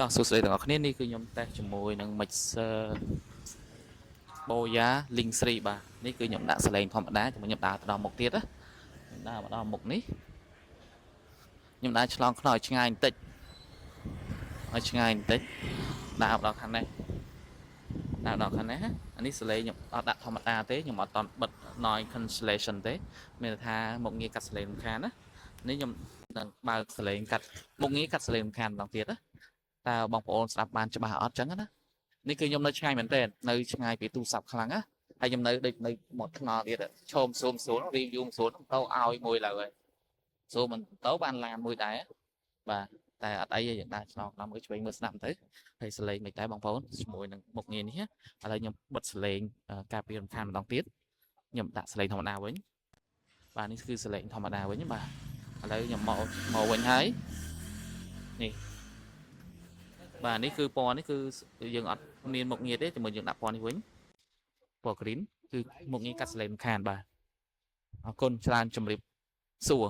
តោះសួស្តីទាំងអស់គ្នានេះគឺខ្ញុំតេស្តជាមួយនឹង Mixer Boya Link 3បាទនេះគឺខ្ញុំដាក់សលេងធម្មតាជាមួយខ្ញុំដើរទៅដល់មុខទៀតណាខ្ញុំដើរមកដល់មុខនេះខ្ញុំដើរឆ្លងខ្នើយឆ្ងាយបន្តិចឲ្យឆ្ងាយបន្តិចដើរមកដល់ខាងនេះដើរដល់ខាងនេះអានេះសលេងខ្ញុំអត់ដាក់ធម្មតាទេខ្ញុំអត់តបិទ noise cancellation ទេមានន័យថាមុខងារកាត់សលេងរំខានណានេះខ្ញុំនឹងបើកសលេងកាត់មុខងារកាត់សលេងរំខានម្ដងទៀតណាតើបងប្អូនស្ដាប់បានច្បាស់អត់ចឹងណានេះគឺខ្ញុំនៅឆ្ងាយមែនទែននៅឆ្ងាយពីទូរស័ព្ទខ្លាំងណាហើយខ្ញុំនៅដូចនៅមកថ្នល់ទៀតឈោមស៊ូមស៊ូន review ស៊ូនទៅឲ្យមួយឡើយហើយស៊ូមិនទៅបានឡានមួយដែរបាទតែអត់អីទេយើងដើរឆ្លងតាមមើលឆ្វេងមើលស្ដាប់ទៅហើយសលេងមិនដែរបងប្អូនជាមួយនឹងមុខងារនេះឥឡូវខ្ញុំបិទសលេងការពាររំខានម្ដងទៀតខ្ញុំដាក់សលេងធម្មតាវិញបាទនេះគឺសលេងធម្មតាវិញបាទឥឡូវខ្ញុំមកវិញហើយនេះបាទនេះគឺពណ៌នេះគឺយើងអត់មានមុខងារទេជាមួយយើងដាក់ពណ៌នេះវិញពណ៌ green គឺមុខងារកាត់សលេងរំខានបាទអរគុណច្រើនជម្រាបសួរ